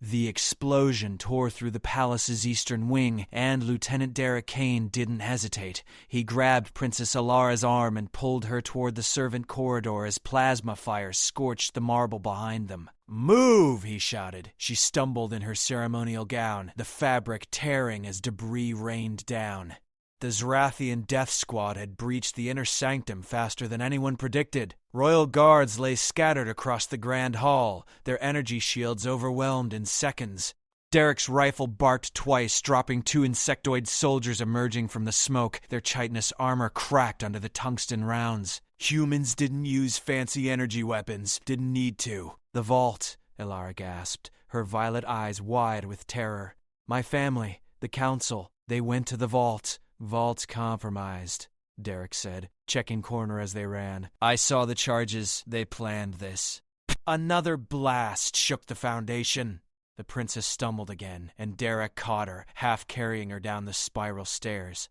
The explosion tore through the palace's eastern wing, and Lieutenant Derek Kane didn't hesitate. He grabbed Princess Alara's arm and pulled her toward the servant corridor as plasma fire scorched the marble behind them. "Move!" he shouted. She stumbled in her ceremonial gown, the fabric tearing as debris rained down. The Zrathian death squad had breached the inner sanctum faster than anyone predicted. Royal guards lay scattered across the grand hall, their energy shields overwhelmed in seconds. Derek's rifle barked twice, dropping 2 insectoid soldiers emerging from the smoke. Their chitinous armor cracked under the tungsten rounds. Humans didn't use fancy energy weapons, didn't need to. "The vault," Alara gasped, her violet eyes wide with terror. "My family, the council, they went to the vault." "Vault's compromised," Derek said, checking corner as they ran. "I saw the charges. They planned this." Another blast shook the foundation. The princess stumbled again, and Derek caught her, half carrying her down the spiral stairs.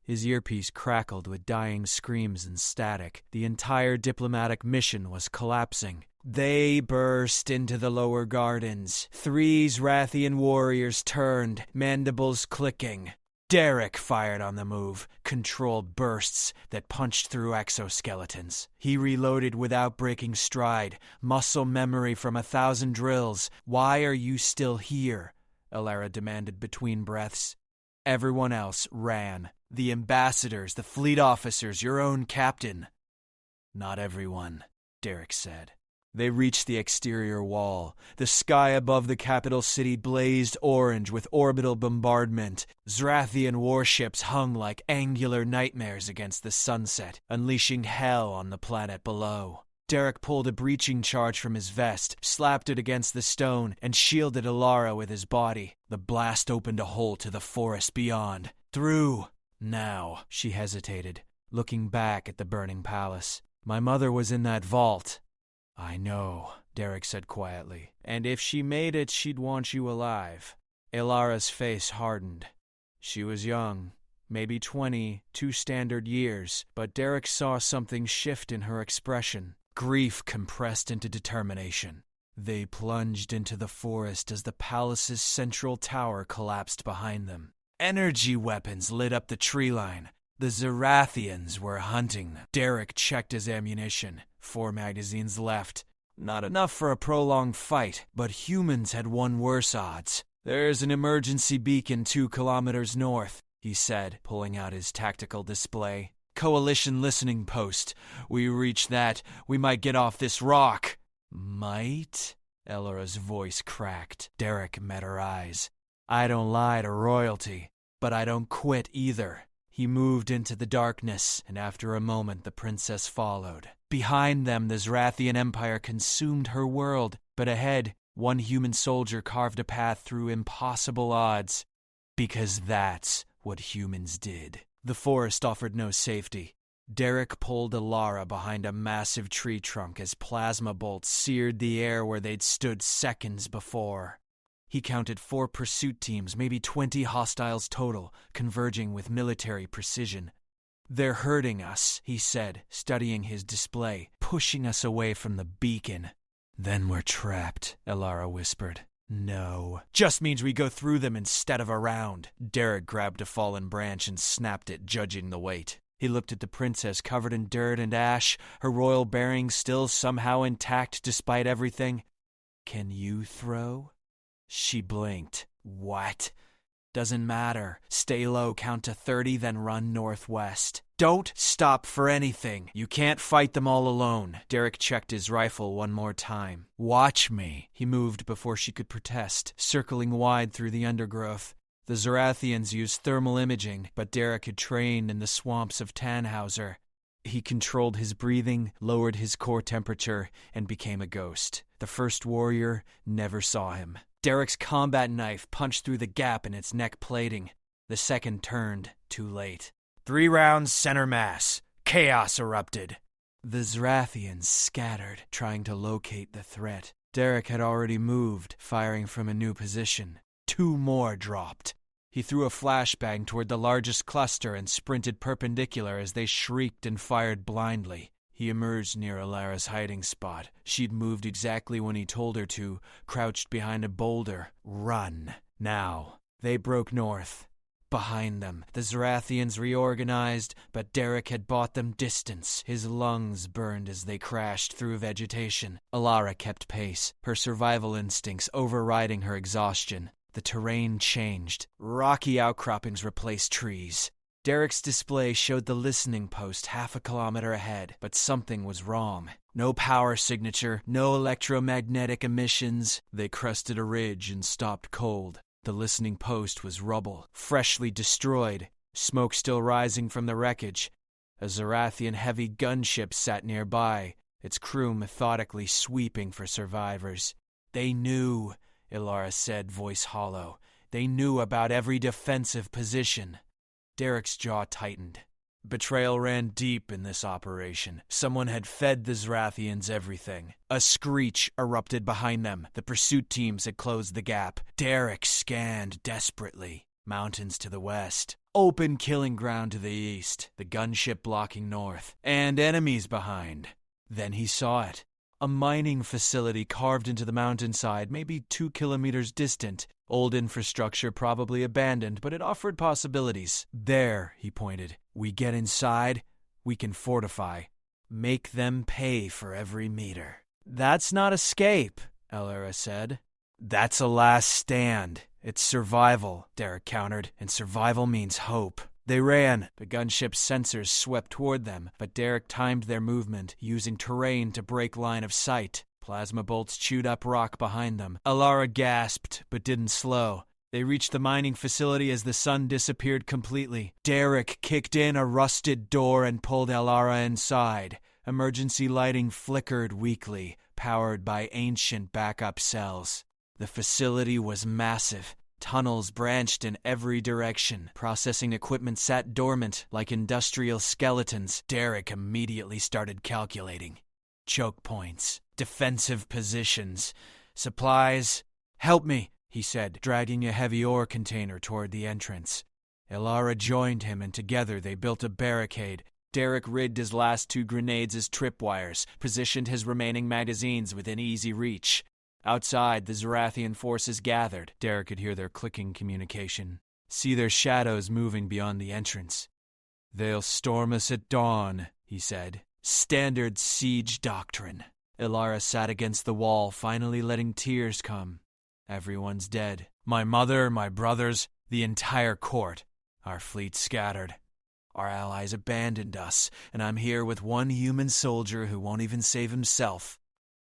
His earpiece crackled with dying screams and static. The entire diplomatic mission was collapsing. They burst into the lower gardens. 3 Zrathian warriors turned, mandibles clicking. Derek fired on the move, controlled bursts that punched through exoskeletons. He reloaded without breaking stride, muscle memory from 1,000 drills. "Why are you still here?" Alara demanded between breaths. Everyone else ran. The ambassadors, the fleet officers, your own captain. "Not everyone," Derek said. They reached the exterior wall. The sky above the capital city blazed orange with orbital bombardment. Zrathian warships hung like angular nightmares against the sunset, unleashing hell on the planet below. Derek pulled a breaching charge from his vest, slapped it against the stone, and shielded Alara with his body. The blast opened a hole to the forest beyond. "Through." "Now," she hesitated, looking back at the burning palace. "My mother was in that vault." "I know," Derek said quietly. "And if she made it, she'd want you alive." Alara's face hardened. She was young, maybe 20, 2 standard years, but Derek saw something shift in her expression. Grief compressed into determination. They plunged into the forest as the palace's central tower collapsed behind them. Energy weapons lit up the tree line. The Zrathians were hunting them. Derek checked his ammunition. 4 magazines left. Not enough for a prolonged fight, but humans had won worse odds. "There's an emergency beacon 2 kilometers north," he said, pulling out his tactical display. "Coalition listening post. We reach that, we might get off this rock." "Might?" Elara's voice cracked. Derek met her eyes. "I don't lie to royalty, but I don't quit either." He moved into the darkness, and after a moment the princess followed. Behind them, the Zrathian Empire consumed her world, but ahead, 1 human soldier carved a path through impossible odds. Because that's what humans did. The forest offered no safety. Derek pulled Alara behind a massive tree trunk as plasma bolts seared the air where they'd stood seconds before. He counted 4 pursuit teams, maybe 20 hostiles total, converging with military precision. "They're hurting us," he said, studying his display, "pushing us away from the beacon." "Then we're trapped," Alara whispered. "No. Just means we go through them instead of around." Derek grabbed a fallen branch and snapped it, judging the weight. He looked at the princess covered in dirt and ash, her royal bearing still somehow intact despite everything. "Can you throw?" She blinked. "What?" "Doesn't matter. Stay low, count to 30, then run northwest. Don't stop for anything. You can't fight them all alone." Derek checked his rifle one more time. "Watch me." He moved before she could protest, circling wide through the undergrowth. The Zrathians used thermal imaging, but Derek had trained in the swamps of Tannhauser. He controlled his breathing, lowered his core temperature, and became a ghost. The first warrior never saw him. Derek's combat knife punched through the gap in its neck plating. The second turned, too late. 3 rounds center mass. Chaos erupted. The Zrathians scattered, trying to locate the threat. Derek had already moved, firing from a new position. 2 more dropped. He threw a flashbang toward the largest cluster and sprinted perpendicular as they shrieked and fired blindly. He emerged near Alara's hiding spot. She'd moved exactly when he told her to, crouched behind a boulder. Run. Now. They broke north. Behind them, the Zarathians reorganized, but Derek had bought them distance. His lungs burned as they crashed through vegetation. Alara kept pace, her survival instincts overriding her exhaustion. The terrain changed. Rocky outcroppings replaced trees. Derek's display showed the listening post half a kilometer ahead, but something was wrong. No power signature, no electromagnetic emissions. They crested a ridge and stopped cold. The listening post was rubble, freshly destroyed, smoke still rising from the wreckage. A Zarathian heavy gunship sat nearby, its crew methodically sweeping for survivors. They knew, Ilara said, voice hollow. They knew about every defensive position. Derek's jaw tightened. Betrayal ran deep in this operation. Someone had fed the Zarathians everything. A screech erupted behind them. The pursuit teams had closed the gap. Derek scanned desperately. Mountains to the west. Open killing ground to the east. The gunship blocking north. And enemies behind. Then he saw it. A mining facility carved into the mountainside, maybe 2 kilometers distant. Old infrastructure, probably abandoned, but it offered possibilities. There, he pointed. We get inside, we can fortify. Make them pay for every meter. That's not escape, Elara said. That's a last stand. It's survival, Derek countered, and survival means hope. They ran. The gunship's sensors swept toward them, but Derek timed their movement, using terrain to break line of sight. Plasma bolts chewed up rock behind them. Alara gasped, but didn't slow. They reached the mining facility as the sun disappeared completely. Derek kicked in a rusted door and pulled Alara inside. Emergency lighting flickered weakly, powered by ancient backup cells. The facility was massive. Tunnels branched in every direction. Processing equipment sat dormant like industrial skeletons. Derek immediately started calculating. Choke points, defensive positions, supplies. Help me, he said, dragging a heavy ore container toward the entrance. Ilara joined him, and together they built a barricade. Derek rigged his last 2 grenades as tripwires, positioned his remaining magazines within easy reach. Outside, the Zarathian forces gathered. Derek could hear their clicking communication, see their shadows moving beyond the entrance. They'll storm us at dawn, he said. Standard siege doctrine. Ilara sat against the wall, finally letting tears come. Everyone's dead. My mother, my brothers, the entire court. Our fleet scattered. Our allies abandoned us, and I'm here with one human soldier who won't even save himself.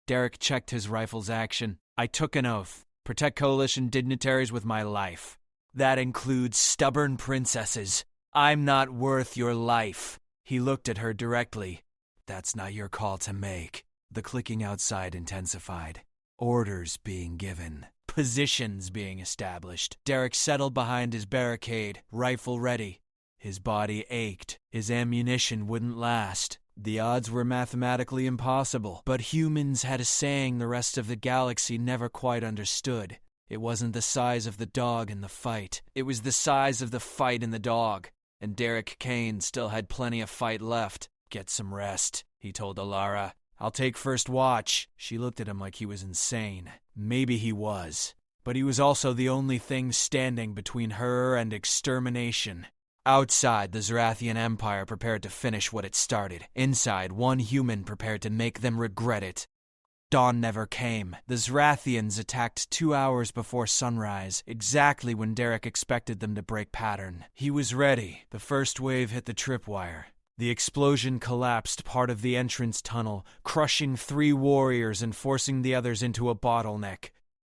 Derek checked his rifle's action. I took an oath. Protect Coalition dignitaries with my life. That includes stubborn princesses. I'm not worth your life. He looked at her directly. That's not your call to make. The clicking outside intensified. Orders being given. Positions being established. Derek settled behind his barricade, rifle ready. His body ached. His ammunition wouldn't last. The odds were mathematically impossible, but humans had a saying the rest of the galaxy never quite understood. It wasn't the size of the dog in the fight. It was the size of the fight in the dog. And Derek Kane still had plenty of fight left. Get some rest, he told Alara. I'll take first watch. She looked at him like he was insane. Maybe he was. But he was also the only thing standing between her and extermination. Outside, the Zarathian Empire prepared to finish what it started. Inside, one human prepared to make them regret it. Dawn never came. The Zarathians attacked 2 hours before sunrise, exactly when Derek expected them to break pattern. He was ready. The first wave hit the tripwire. The explosion collapsed part of the entrance tunnel, crushing 3 warriors and forcing the others into a bottleneck.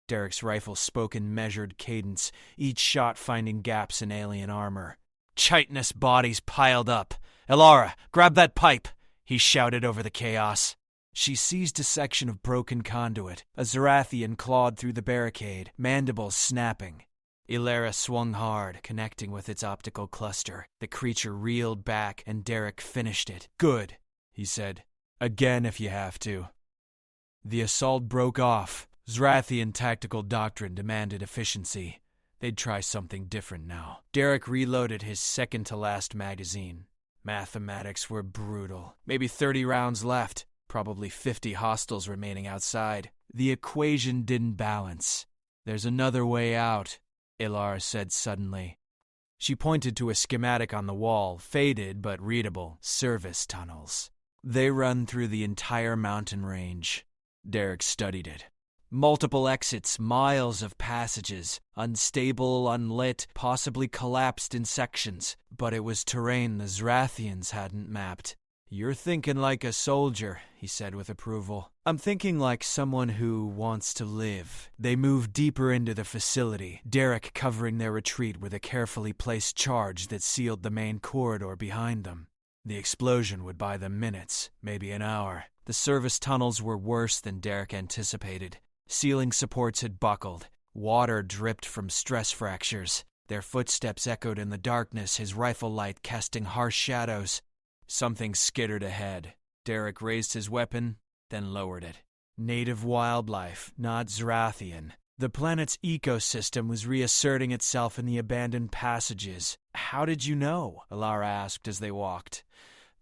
Derek's rifle spoke in measured cadence, each shot finding gaps in alien armor. Chitinous bodies piled up. Ilara, grab that pipe, he shouted over the chaos. She seized a section of broken conduit. A Zarathian clawed through the barricade, mandibles snapping. Ilara swung hard, connecting with its optical cluster. The creature reeled back, and Derek finished it. Good, he said. Again if you have to. The assault broke off. Zarathian tactical doctrine demanded efficiency. They'd try something different now. Derek reloaded his second-to-last magazine. Mathematics were brutal. Maybe 30 rounds left, probably 50 hostiles remaining outside. The equation didn't balance. "There's another way out," Ilara said suddenly. She pointed to a schematic on the wall, faded but readable. Service tunnels. They run through the entire mountain range. Derek studied it. Multiple exits, miles of passages, unstable, unlit, possibly collapsed in sections. But it was terrain the Zrathians hadn't mapped. "You're thinking like a soldier," he said with approval. "I'm thinking like someone who wants to live." They moved deeper into the facility, Derek covering their retreat with a carefully placed charge that sealed the main corridor behind them. The explosion would buy them minutes, maybe an hour. The service tunnels were worse than Derek anticipated. Ceiling supports had buckled. Water dripped from stress fractures. Their footsteps echoed in the darkness, his rifle light casting harsh shadows. Something skittered ahead. Derek raised his weapon, then lowered it. Native wildlife, not Zrathian. The planet's ecosystem was reasserting itself in the abandoned passages. "How did you know?" Ilara asked as they walked.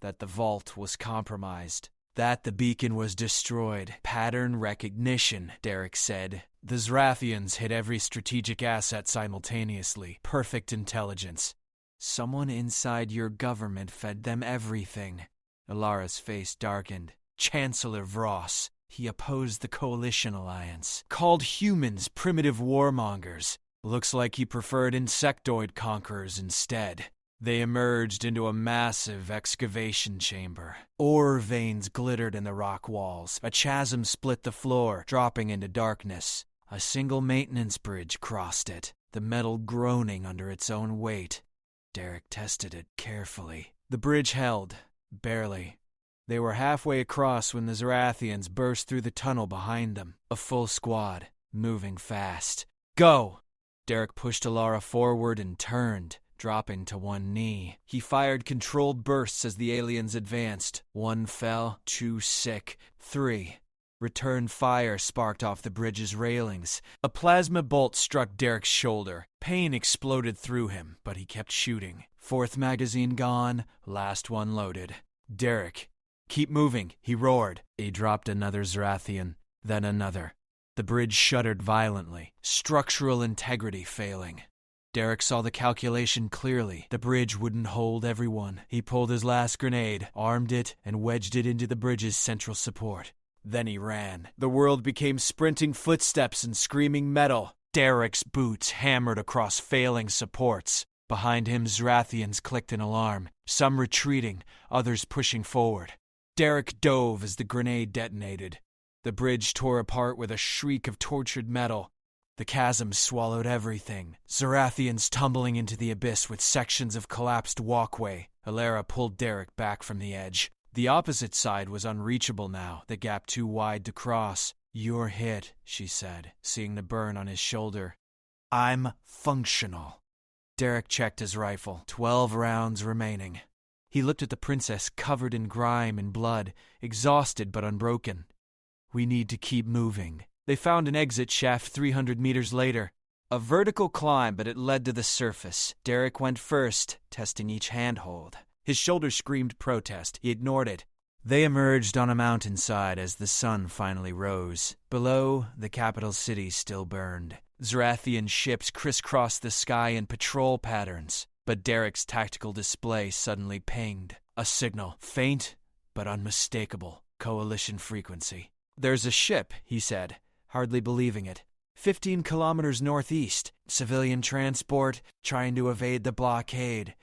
"That the vault was compromised. That the beacon was destroyed. Pattern recognition," Derek said. "The Zrathians hit every strategic asset simultaneously. Perfect intelligence. Someone inside your government fed them everything." Ilara's face darkened. "Chancellor Vross. He opposed the Coalition Alliance. Called humans primitive warmongers. Looks like he preferred insectoid conquerors instead." They emerged into a massive excavation chamber. Ore veins glittered in the rock walls. A chasm split the floor, dropping into darkness. A single maintenance bridge crossed it, the metal groaning under its own weight. Derek tested it carefully. The bridge held, barely. They were halfway across when the Zrathians burst through the tunnel behind them. A full squad, moving fast. "Go!" Derek pushed Ilara forward and turned, dropping to one knee. He fired controlled bursts as the aliens advanced. One fell, two sick, three. Return fire sparked off the bridge's railings. A plasma bolt struck Derek's shoulder. Pain exploded through him, but he kept shooting. Fourth magazine gone, last one loaded. "Derek, keep moving," he roared. He dropped another Zrathian, then another. The bridge shuddered violently, structural integrity failing. Derek saw the calculation clearly. The bridge wouldn't hold everyone. He pulled his last grenade, armed it, and wedged it into the bridge's central support. Then he ran. The world became sprinting footsteps and screaming metal. Derek's boots hammered across failing supports. Behind him, Zrathians clicked an alarm, some retreating, others pushing forward. Derek dove as the grenade detonated. The bridge tore apart with a shriek of tortured metal. The chasm swallowed everything. Zrathians tumbling into the abyss with sections of collapsed walkway. Ilara pulled Derek back from the edge. The opposite side was unreachable now, the gap too wide to cross. "You're hit," she said, seeing the burn on his shoulder. "I'm functional." Derek checked his rifle. 12 rounds remaining. He looked at the princess covered in grime and blood, exhausted but unbroken. "We need to keep moving." They found an exit shaft 300 meters later. A vertical climb, but it led to the surface. Derek went first, testing each handhold. His shoulder screamed protest. He ignored it. They emerged on a mountainside as the sun finally rose. Below, the capital city still burned. Zrathian ships crisscrossed the sky in patrol patterns. But Derek's tactical display suddenly pinged. A signal, faint but unmistakable. Coalition frequency. "There's a ship," he said, hardly believing it. 15 kilometers northeast. Civilian transport, trying to evade the blockade.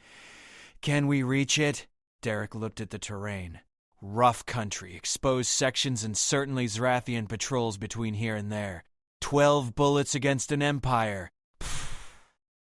"Can we reach it?" Derek looked at the terrain. Rough country, exposed sections, and certainly Zrathian patrols between here and there. 12 bullets against an empire.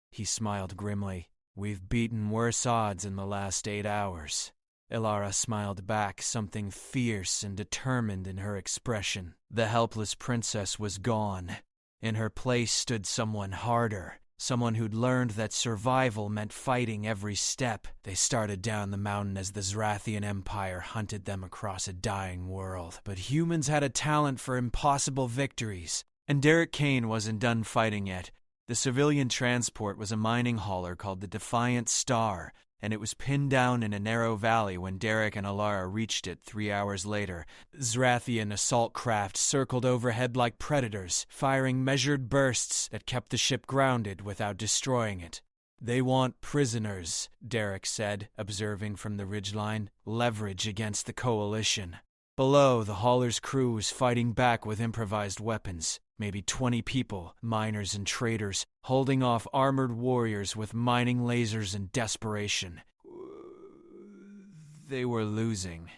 He smiled grimly. "We've beaten worse odds in the last 8 hours. Ilara smiled back, something fierce and determined in her expression. The helpless princess was gone. In her place stood someone harder, someone who'd learned that survival meant fighting every step. They started down the mountain as the Zrathian Empire hunted them across a dying world. But humans had a talent for impossible victories, and Derek Kane wasn't done fighting yet. The civilian transport was a mining hauler called the Defiant Star, and it was pinned down in a narrow valley when Derek and Alara reached it 3 hours later. Zrathian assault craft circled overhead like predators, firing measured bursts that kept the ship grounded without destroying it. "They want prisoners," Derek said, observing from the ridgeline. "Leverage against the coalition." Below, the hauler's crew was fighting back with improvised weapons. Maybe 20 people, miners and traders, holding off armored warriors with mining lasers in desperation. They were losing.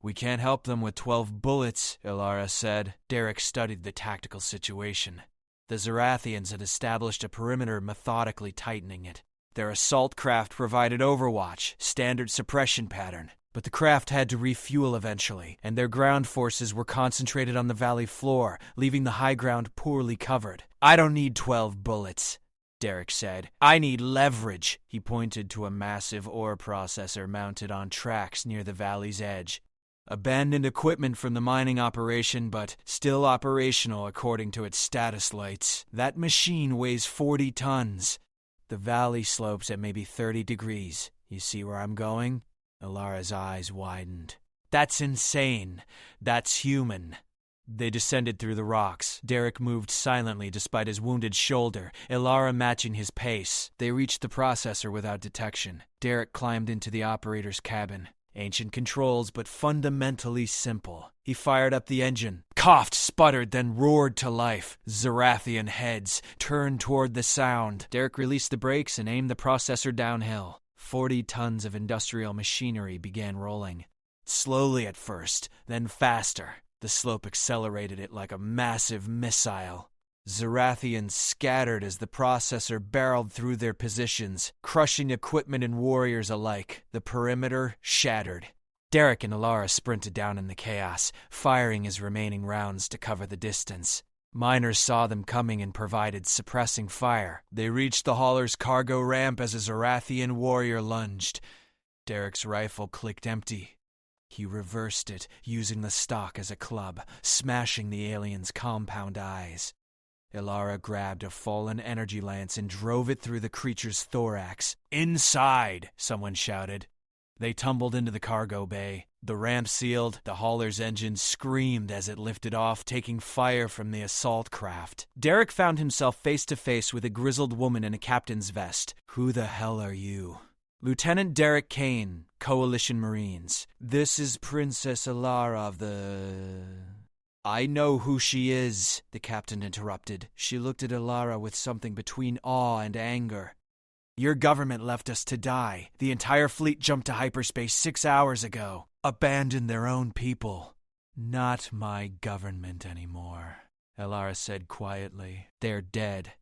"We can't help them with 12 bullets, Alara said. Derek studied the tactical situation. The Zarathians had established a perimeter, methodically tightening it. Their assault craft provided overwatch, standard suppression pattern. But the craft had to refuel eventually, and their ground forces were concentrated on the valley floor, leaving the high ground poorly covered. "I don't need 12 bullets, Derek said. "I need leverage." He pointed to a massive ore processor mounted on tracks near the valley's edge. Abandoned equipment from the mining operation, but still operational according to its status lights. That machine weighs 40 tons. The valley slopes at maybe 30 degrees. You see where I'm going? Alara's eyes widened. "That's insane. That's human." They descended through the rocks. Derek moved silently despite his wounded shoulder, Alara matching his pace. They reached the processor without detection. Derek climbed into the operator's cabin. Ancient controls, but fundamentally simple. He fired up the engine, coughed, sputtered, then roared to life. Zarathian heads turned toward the sound. Derek released the brakes and aimed the processor downhill. 40 tons of industrial machinery began rolling. Slowly at first, then faster. The slope accelerated it like a massive missile. Zarathians scattered as the processor barreled through their positions, crushing equipment and warriors alike. The perimeter shattered. Derek and Alara sprinted down in the chaos, firing his remaining rounds to cover the distance. Miners saw them coming and provided suppressing fire. They reached the hauler's cargo ramp as a Zarathian warrior lunged. Derek's rifle clicked empty. He reversed it, using the stock as a club, smashing the alien's compound eyes. Alara grabbed a fallen energy lance and drove it through the creature's thorax. "Inside!" someone shouted. They tumbled into the cargo bay. The ramp sealed, the hauler's engine screamed as it lifted off, taking fire from the assault craft. Derek found himself face to face with a grizzled woman in a captain's vest. "Who the hell are you?" "Lieutenant Derek Kane, Coalition Marines. This is Princess Alara of the..." "I know who she is," the captain interrupted. She looked at Alara with something between awe and anger. "Your government left us to die. The entire fleet jumped to hyperspace 6 hours ago. Abandoned their own people." "Not my government anymore," Alara said quietly. "They're dead."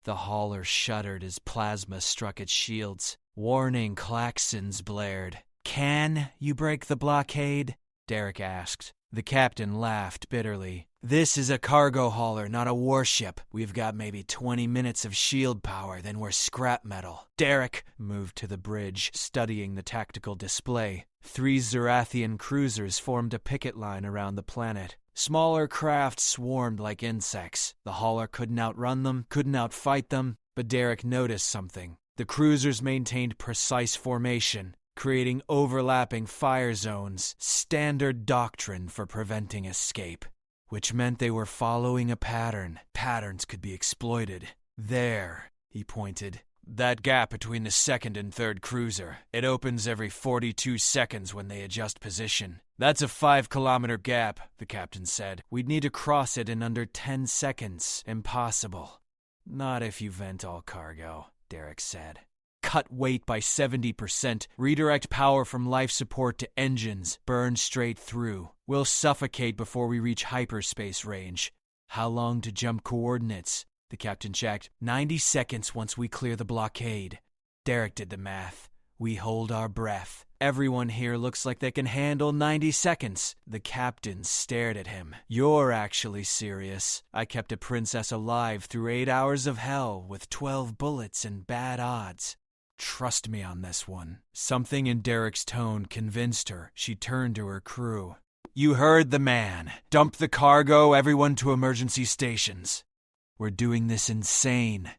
The hauler shuddered as plasma struck its shields. Warning klaxons blared. "Can you break the blockade?" Derek asked. The captain laughed bitterly. "This is a cargo hauler, not a warship. We've got maybe 20 minutes of shield power, then we're scrap metal." Derek moved to the bridge, studying the tactical display. 3 Zarathian cruisers formed a picket line around the planet. Smaller craft swarmed like insects. The hauler couldn't outrun them, couldn't outfight them, but Derek noticed something. The cruisers maintained precise formation, creating overlapping fire zones, standard doctrine for preventing escape, which meant they were following a pattern. Patterns could be exploited. "There," he pointed. "That gap between the second and third cruiser. It opens every 42 seconds when they adjust position. That's a 5-kilometer gap," the captain said. "We'd need to cross it in under 10 seconds. Impossible." "Not if you vent all cargo," Derek said. "Cut weight by 70%, redirect power from life support to engines, burn straight through. We'll suffocate before we reach hyperspace range." "How long to jump coordinates?" the captain checked. 90 seconds once we clear the blockade." Derek did the math. "We hold our breath. Everyone here looks like they can handle 90 seconds. The captain stared at him. "You're actually serious. I kept a princess alive through 8 hours of hell with 12 bullets and bad odds. Trust me on this one." Something in Derek's tone convinced her. She turned to her crew. "You heard the man. Dump the cargo, everyone to emergency stations. We're doing this insane."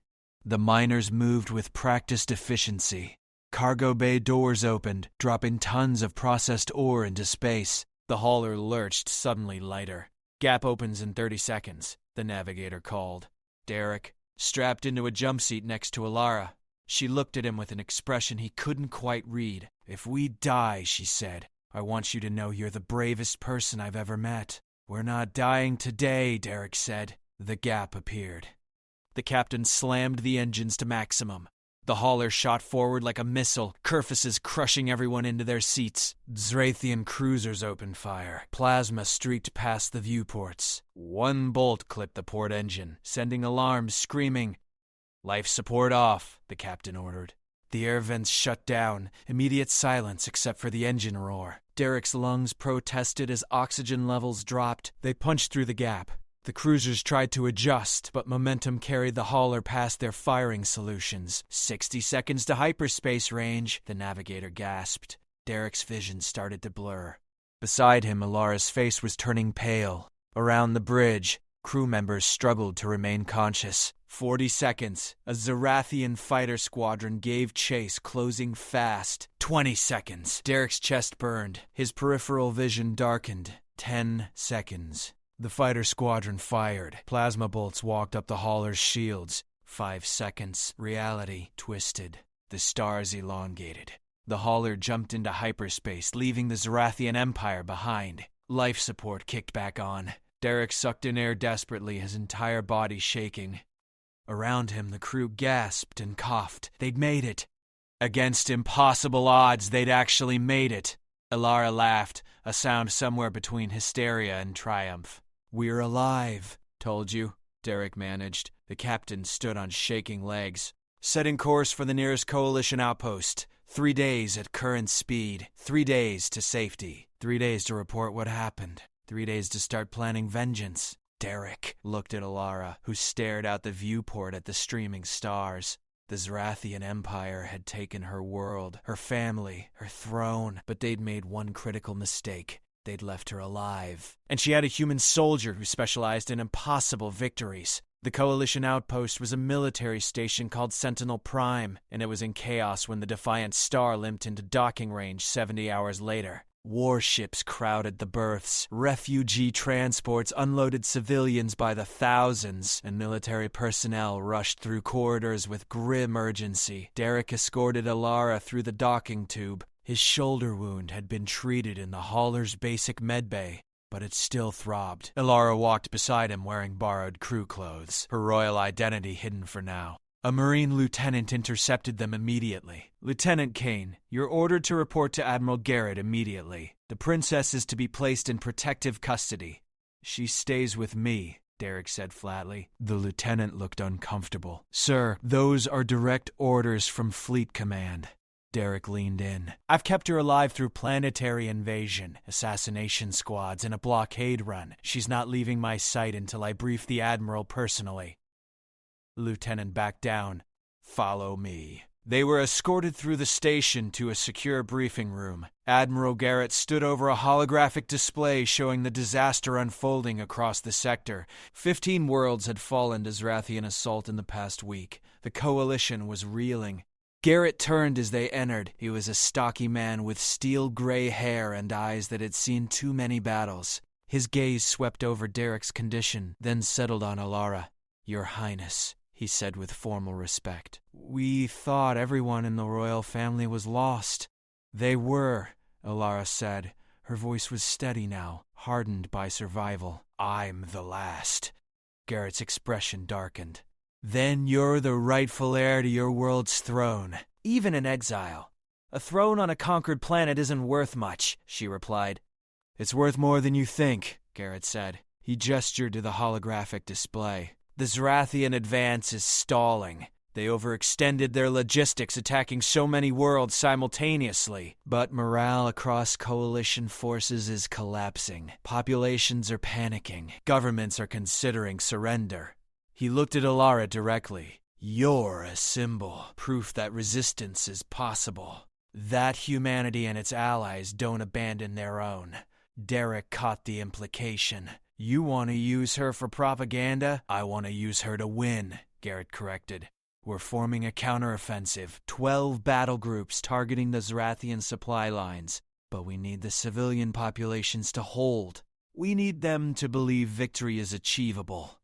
The miners moved with practiced efficiency. Cargo bay doors opened, dropping tons of processed ore into space. The hauler lurched suddenly lighter. Gap opens in 30 seconds, the navigator called. Derek, strapped into a jump seat next to Alara. She looked at him with an expression he couldn't quite read. If we die, she said, I want you to know you're the bravest person I've ever met. We're not dying today, Derek said. The gap appeared. The captain slammed the engines to maximum. The hauler shot forward like a missile, kerfuses crushing everyone into their seats. Zrathian cruisers opened fire. Plasma streaked past the viewports. One bolt clipped the port engine, sending alarms screaming. Life support off, the captain ordered. The air vents shut down, immediate silence except for the engine roar. Derek's lungs protested as oxygen levels dropped. They punched through the gap. The cruisers tried to adjust, but momentum carried the hauler past their firing solutions. 60 seconds to hyperspace range, the navigator gasped. Derek's vision started to blur. Beside him, Alara's face was turning pale. Around the bridge, crew members struggled to remain conscious. 40 seconds. A Zarathian fighter squadron gave chase, closing fast. 20 seconds. Derek's chest burned. His peripheral vision darkened. 10 seconds. The fighter squadron fired. Plasma bolts walked up the hauler's shields. 5 seconds. Reality twisted. The stars elongated. The hauler jumped into hyperspace, leaving the Zarathian Empire behind. Life support kicked back on. Derek sucked in air desperately, his entire body shaking. Around him, the crew gasped and coughed. They'd made it. Against impossible odds, they'd actually made it. Alara laughed, a sound somewhere between hysteria and triumph. We're alive. Told you, Derek managed. The captain stood on shaking legs. Setting course for the nearest coalition outpost. 3 days at current speed. 3 days to safety. 3 days to report what happened. 3 days to start planning vengeance. Derek looked at Alara, who stared out the viewport at the streaming stars. The Zarathian Empire had taken her world, her family, her throne, but they'd made one critical mistake. They'd left her alive. And she had a human soldier who specialized in impossible victories. The Coalition outpost was a military station called Sentinel Prime, and it was in chaos when the Defiant Star limped into docking range 70 hours later. Warships crowded the berths, refugee transports unloaded civilians by the thousands, and military personnel rushed through corridors with grim urgency. Derek escorted Alara through the docking tube. His shoulder wound had been treated in the hauler's basic medbay, but it still throbbed. Alara walked beside him wearing borrowed crew clothes, her royal identity hidden for now. A Marine lieutenant intercepted them immediately. Lieutenant Kane, you're ordered to report to Admiral Garrett immediately. The princess is to be placed in protective custody. She stays with me, Derek said flatly. The lieutenant looked uncomfortable. Sir, those are direct orders from Fleet Command. Derek leaned in. I've kept her alive through planetary invasion, assassination squads, and a blockade run. She's not leaving my sight until I brief the Admiral personally. Lieutenant backed down. Follow me. They were escorted through the station to a secure briefing room. Admiral Garrett stood over a holographic display showing the disaster unfolding across the sector. 15 worlds had fallen to Zarathian assault in the past week. The coalition was reeling. Garrett turned as they entered. He was a stocky man with steel gray hair and eyes that had seen too many battles. His gaze swept over Derek's condition, then settled on Alara. Your Highness, he said with formal respect. We thought everyone in the royal family was lost. They were, Alara said. Her voice was steady now, hardened by survival. I'm the last. Garrett's expression darkened. Then you're the rightful heir to your world's throne, even in exile. A throne on a conquered planet isn't worth much, she replied. It's worth more than you think, Garrett said. He gestured to the holographic display. The Zarathian advance is stalling. They overextended their logistics, attacking so many worlds simultaneously. But morale across coalition forces is collapsing. Populations are panicking. Governments are considering surrender. He looked at Alara directly. You're a symbol, proof that resistance is possible. That humanity and its allies don't abandon their own. Derek caught the implication. You want to use her for propaganda? I want to use her to win, Garrett corrected. We're forming a counteroffensive, 12 battle groups targeting the Zarathian supply lines. But we need the civilian populations to hold. We need them to believe victory is achievable.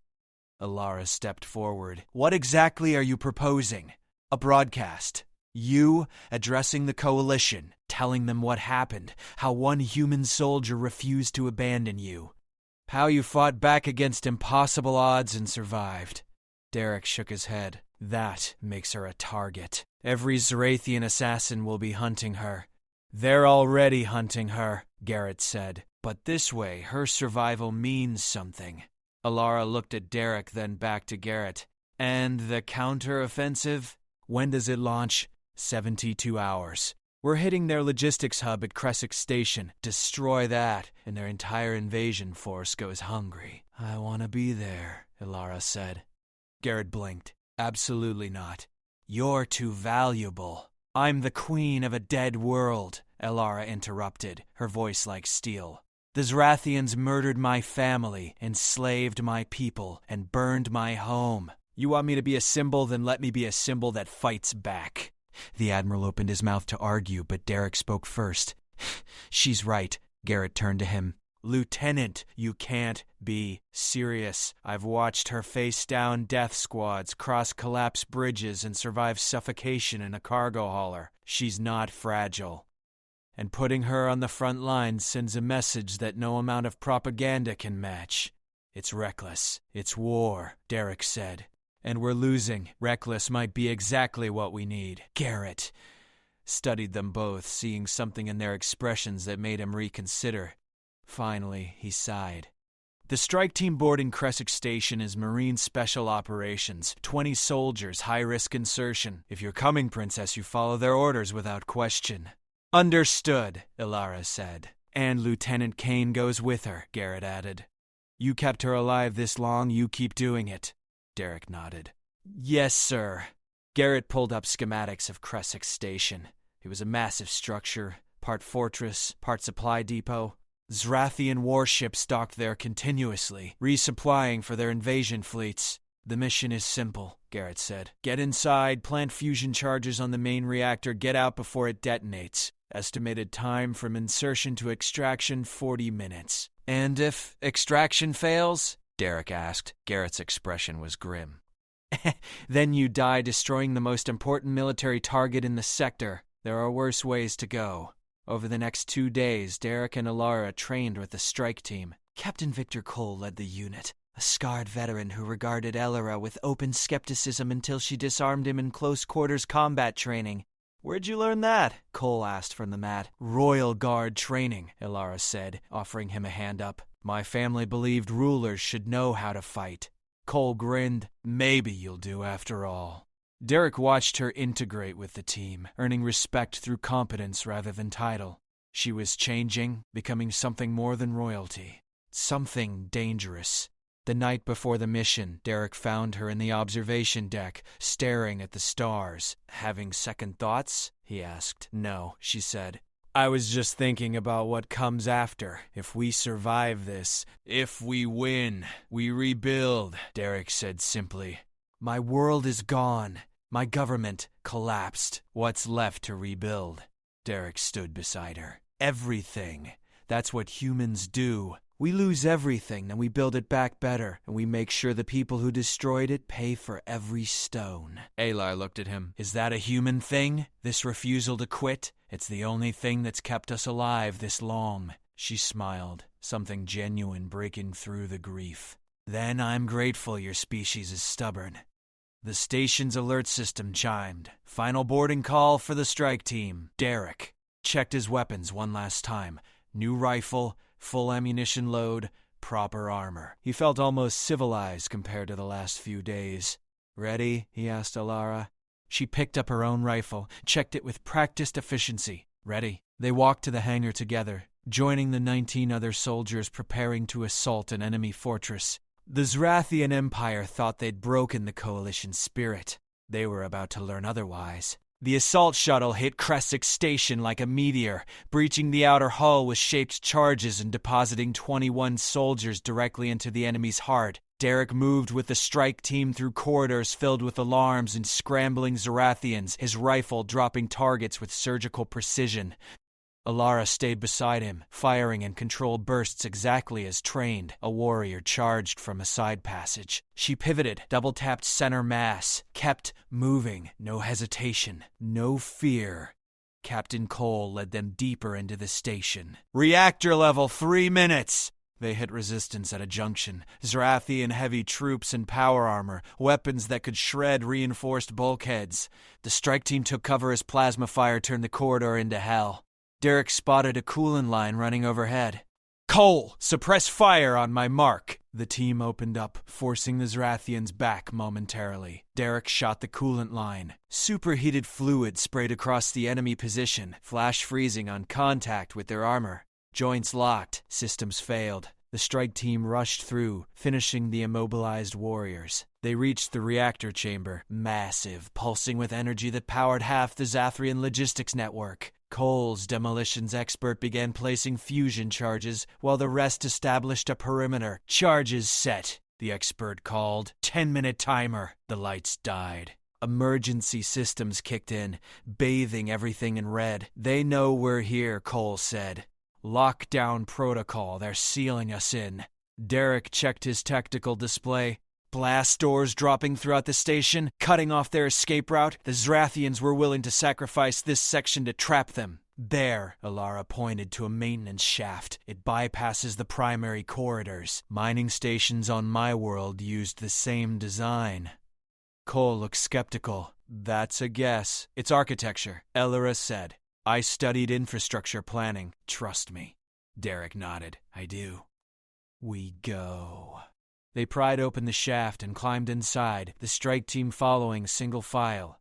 Alara stepped forward. What exactly are you proposing? A broadcast. You addressing the coalition, telling them what happened, how one human soldier refused to abandon you. How you fought back against impossible odds and survived. Derek shook his head. That makes her a target. Every Zarathian assassin will be hunting her. They're already hunting her, Garrett said. But this way, her survival means something. Alara looked at Derek, then back to Garrett. And the counter-offensive? When does it launch? 72 hours. We're hitting their logistics hub at Crescent Station. Destroy that, and their entire invasion force goes hungry. I want to be there, Alara said. Garrett blinked. Absolutely not. You're too valuable. I'm the queen of a dead world, Alara interrupted, her voice like steel. The Zarathians murdered my family, enslaved my people, and burned my home. You want me to be a symbol? Then let me be a symbol that fights back. The Admiral opened his mouth to argue, but Derek spoke first. She's right. Garrett turned to him. Lieutenant, you can't be serious. I've watched her face down death squads, cross collapsed bridges, and survive suffocation in a cargo hauler. She's not fragile. And putting her on the front lines sends a message that no amount of propaganda can match. It's reckless. It's war, Derek said. And we're losing. Reckless might be exactly what we need. Garrett studied them both, seeing something in their expressions that made him reconsider. Finally, he sighed. The strike team boarding Crescent Station is Marine Special Operations. 20 soldiers, high-risk insertion. If you're coming, Princess, you follow their orders without question. Understood, Alara said. And Lieutenant Kane goes with her, Garrett added. You kept her alive this long, you keep doing it. Derek nodded. Yes, sir. Garrett pulled up schematics of Crescent Station. It was a massive structure, part fortress, part supply depot. Zarathian warships docked there continuously, resupplying for their invasion fleets. The mission is simple, Garrett said. Get inside, plant fusion charges on the main reactor, get out before it detonates. Estimated time from insertion to extraction, 40 minutes. And if extraction fails? Derek asked. Garrett's expression was grim. Then you die destroying the most important military target in the sector. There are worse ways to go. Over the next 2 days, Derek and Alara trained with the strike team. Captain Victor Cole led the unit, a scarred veteran who regarded Alara with open skepticism until she disarmed him in close-quarters combat training. Where'd you learn that? Cole asked from the mat. Royal Guard training, Alara said, offering him a hand up. My family believed rulers should know how to fight. Cole grinned. Maybe you'll do after all. Derek watched her integrate with the team, earning respect through competence rather than title. She was changing, becoming something more than royalty. Something dangerous. The night before the mission, Derek found her in the observation deck, staring at the stars. Having second thoughts? He asked. No, she said. I was just thinking about what comes after. If we survive this, if we win, we rebuild, Derek said simply. My world is gone. My government collapsed. What's left to rebuild? Derek stood beside her. Everything. That's what humans do. We lose everything, then we build it back better, and we make sure the people who destroyed it pay for every stone. Alar looked at him. Is that a human thing? This refusal to quit? It's the only thing that's kept us alive this long. She smiled, something genuine breaking through the grief. Then I'm grateful your species is stubborn. The station's alert system chimed. Final boarding call for the strike team. Derek checked his weapons one last time. New rifle, full ammunition load, proper armor. He felt almost civilized compared to the last few days. Ready? He asked Alara. She picked up her own rifle, checked it with practiced efficiency. Ready. They walked to the hangar together, joining the 19 other soldiers preparing to assault an enemy fortress. The Zarathian Empire thought they'd broken the coalition's spirit. They were about to learn otherwise. The assault shuttle hit Crescent Station like a meteor, breaching the outer hull with shaped charges and depositing 21 soldiers directly into the enemy's heart. Derek moved with the strike team through corridors filled with alarms and scrambling Zarathians, his rifle dropping targets with surgical precision. Alara stayed beside him, firing in controlled bursts exactly as trained. A warrior charged from a side passage. She pivoted, double-tapped center mass, kept moving. No hesitation, no fear. Captain Cole led them deeper into the station. Reactor level, 3 minutes! They hit resistance at a junction. Zarathian heavy troops in power armor, weapons that could shred reinforced bulkheads. The strike team took cover as plasma fire turned the corridor into hell. Derek spotted a coolant line running overhead. Cole, suppress fire on my mark. The team opened up, forcing the Zarathians back momentarily. Derek shot the coolant line. Superheated fluid sprayed across the enemy position, flash freezing on contact with their armor. Joints locked, systems failed. The strike team rushed through, finishing the immobilized warriors. They reached the reactor chamber, massive, pulsing with energy that powered half the Zathrian logistics network. Cole's demolitions expert began placing fusion charges, while the rest established a perimeter. Charges set, the expert called. 10-minute timer. The lights died. Emergency systems kicked in, bathing everything in red. They know we're here, Cole said. Lockdown protocol, they're sealing us in. Derek checked his tactical display. Blast doors dropping throughout the station, cutting off their escape route. The Zarathians were willing to sacrifice this section to trap them. There, Alara pointed to a maintenance shaft. It bypasses the primary corridors. Mining stations on my world used the same design. Cole looked skeptical. That's a guess. It's architecture, Elora said. I studied infrastructure planning. Trust me. Derek nodded. I do. We go. They pried open the shaft and climbed inside, the strike team following single file.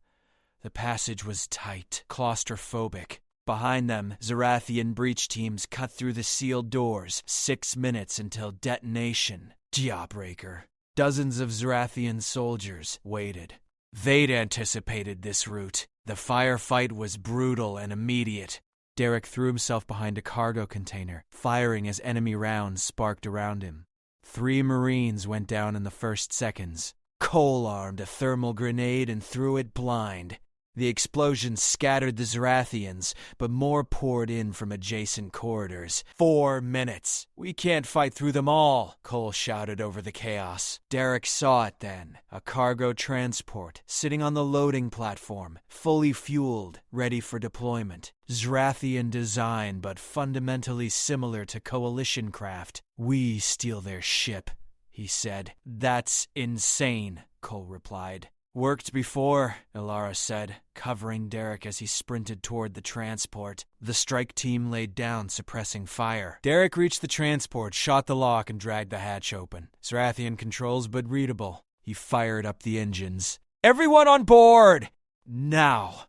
The passage was tight, claustrophobic. Behind them, Zarathian breach teams cut through the sealed doors. 6 minutes until detonation. Jawbreaker. Dozens of Zarathian soldiers waited. They'd anticipated this route. The firefight was brutal and immediate. Derek threw himself behind a cargo container, firing as enemy rounds sparked around him. 3 Marines went down in the first seconds. Cole armed a thermal grenade and threw it blind. The explosion scattered the Zarathians, but more poured in from adjacent corridors. 4 minutes. We can't fight through them all, Cole shouted over the chaos. Derek saw it then. A cargo transport, sitting on the loading platform, fully fueled, ready for deployment. Zarathian design, but fundamentally similar to Coalition craft. We steal their ship, he said. That's insane, Cole replied. Worked before, Alara said, covering Derek as he sprinted toward the transport. The strike team laid down, suppressing fire. Derek reached the transport, shot the lock, and dragged the hatch open. Zarathian controls, but readable. He fired up the engines. Everyone on board! Now!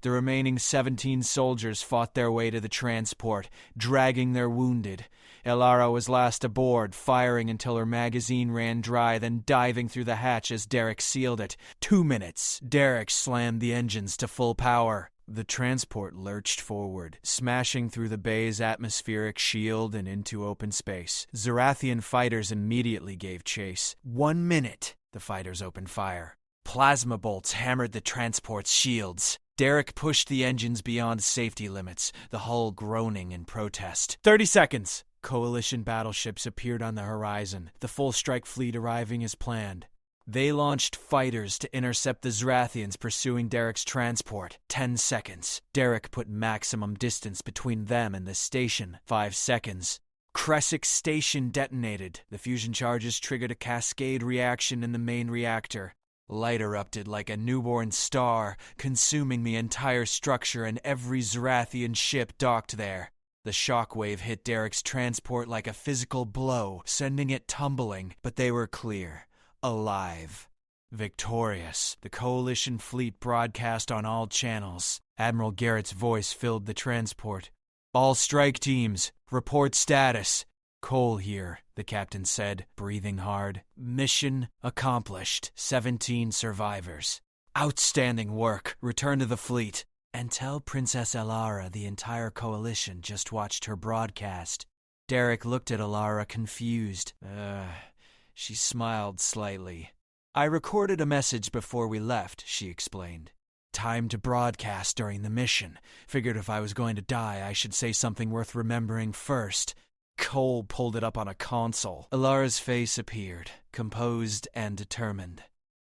The remaining 17 soldiers fought their way to the transport, dragging their wounded. Alara was last aboard, firing until her magazine ran dry, then diving through the hatch as Derek sealed it. 2 minutes. Derek slammed the engines to full power. The transport lurched forward, smashing through the bay's atmospheric shield and into open space. Zarathian fighters immediately gave chase. 1 minute. The fighters opened fire. Plasma bolts hammered the transport's shields. Derek pushed the engines beyond safety limits, the hull groaning in protest. 30 seconds. Coalition battleships appeared on the horizon, the full strike fleet arriving as planned. They launched fighters to intercept the Zarathians pursuing Derek's transport. 10 seconds. Derek put maximum distance between them and the station. 5 seconds. Kresic Station detonated. The fusion charges triggered a cascade reaction in the main reactor. Light erupted like a newborn star, consuming the entire structure and every Zarathian ship docked there. The shockwave hit Derek's transport like a physical blow, sending it tumbling, but they were clear, alive, victorious. The Coalition fleet broadcast on all channels. Admiral Garrett's voice filled the transport. All strike teams, report status. Cole here, the captain said, breathing hard. Mission accomplished. 17 survivors. Outstanding work. Return to the fleet. And tell Princess Alara the entire Coalition just watched her broadcast. Derek looked at Alara confused. She smiled slightly. I recorded a message before we left, she explained. Time to broadcast during the mission. Figured if I was going to die, I should say something worth remembering first. Cole pulled it up on a console. Ilara's face appeared, composed and determined.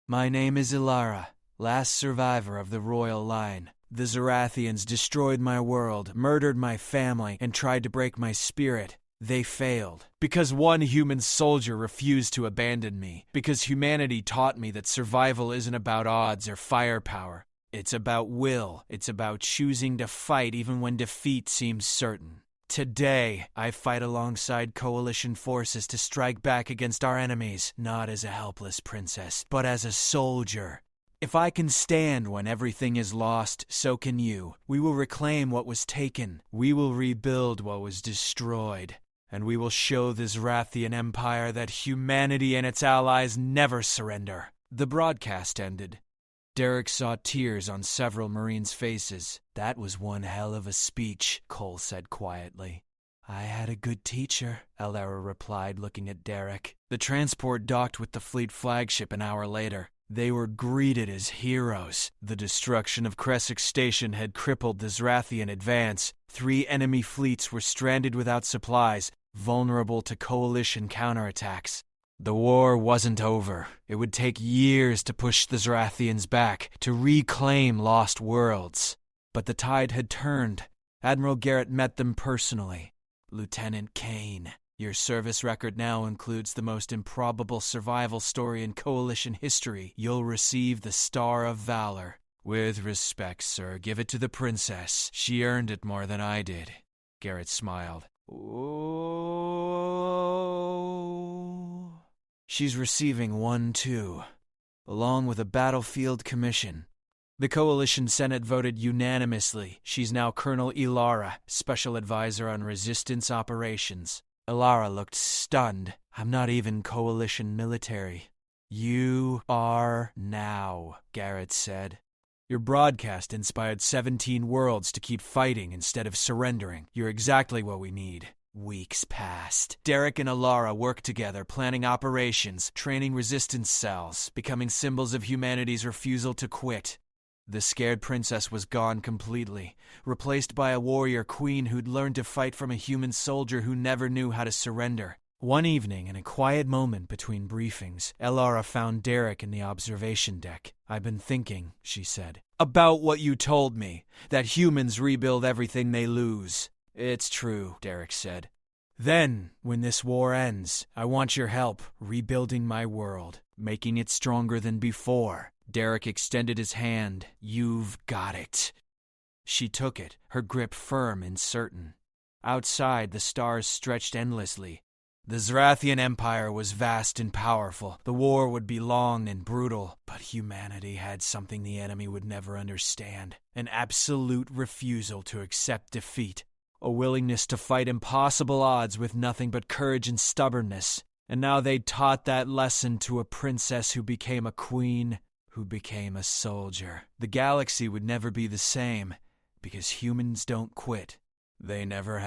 My name is Ilara, last survivor of the royal line. The Zarathians destroyed my world, murdered my family, and tried to break my spirit. They failed. Because one human soldier refused to abandon me. Because humanity taught me that survival isn't about odds or firepower. It's about will. It's about choosing to fight even when defeat seems certain. Today, I fight alongside coalition forces to strike back against our enemies, not as a helpless princess, but as a soldier. If I can stand when everything is lost, so can you. We will reclaim what was taken. We will rebuild what was destroyed. And we will show the Zarathian Empire that humanity and its allies never surrender. The broadcast ended. Derek saw tears on several Marines' faces. That was one hell of a speech, Cole said quietly. I had a good teacher, Ilara replied, looking at Derek. The transport docked with the fleet flagship an hour later. They were greeted as heroes. The destruction of Kresik Station had crippled the Zarathian advance. 3 enemy fleets were stranded without supplies, vulnerable to coalition counterattacks. The war wasn't over. It would take years to push the Zarathians back, to reclaim lost worlds. But the tide had turned. Admiral Garrett met them personally. Lieutenant Kane, your service record now includes the most improbable survival story in Coalition history. You'll receive the Star of Valor. With respect, sir, give it to the princess. She earned it more than I did. Garrett smiled. Oh. She's receiving one, too, along with a battlefield commission. The Coalition Senate voted unanimously. She's now Colonel Ilara, Special Advisor on Resistance Operations. Ilara looked stunned. I'm not even Coalition military. You are now, Garrett said. Your broadcast inspired 17 worlds to keep fighting instead of surrendering. You're exactly what we need. Weeks passed. Derek and Ilara worked together, planning operations, training resistance cells, becoming symbols of humanity's refusal to quit. The scared princess was gone completely, replaced by a warrior queen who'd learned to fight from a human soldier who never knew how to surrender. One evening, in a quiet moment between briefings, Ilara found Derek in the observation deck. I've been thinking, she said, about what you told me, that humans rebuild everything they lose. It's true, Derek said. Then, when this war ends, I want your help rebuilding my world, making it stronger than before. Derek extended his hand. You've got it. She took it, her grip firm and certain. Outside, the stars stretched endlessly. The Zarathian Empire was vast and powerful. The war would be long and brutal, but humanity had something the enemy would never understand. An absolute refusal to accept defeat. A willingness to fight impossible odds with nothing but courage and stubbornness. And now they'd taught that lesson to a princess who became a queen, who became a soldier. The galaxy would never be the same, because humans don't quit. They never have.